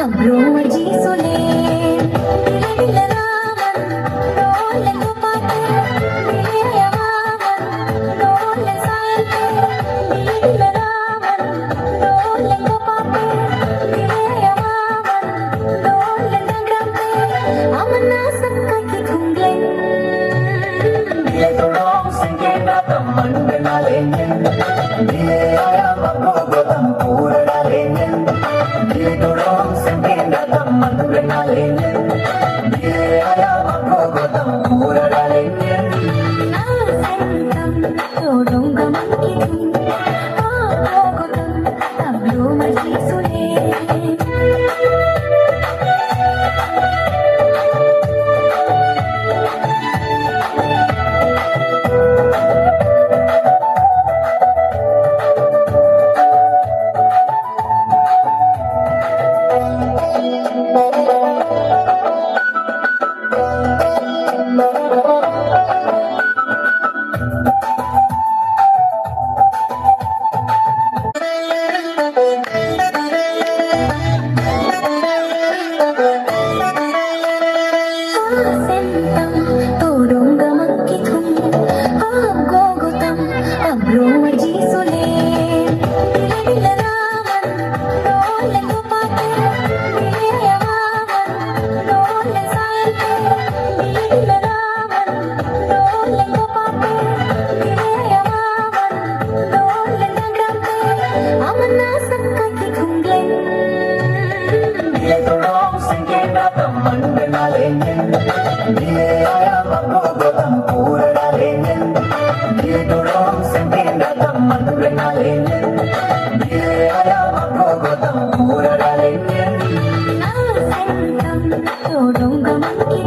అబ్రోమజీ సులే నిలరావన్ రోలెకు పాటే నిలయవావన్ రోలె సాల్తే నిలరావన్ రోలెకు పాటే నిలయవావన్ రోలె నగంతే అమనా సక్కకి కుంగ్లే Tulong singkina taman benalengin Diye ayam aku gotam pura dalengin Diye tulong singkina taman benalengin Diye ayam aku gotam pura dalengin నా సంతం తోడుంగ మంకితం ఆ పోగుతం అబ్రోమజీ సులే sentam todong gamakithum gogutam abromaji sule dilaravan role kupate dilaravan role salte dilaravan role kupate dilaravan role nagrante amana sakkaki thungle Diye tulong singkina taman benalengin Diye ayam aku gotam pura dalengin Diye tulong singkina taman benalengin Diye ayam aku gotam pura dalengin నా సంతం తోడుంగ మంకి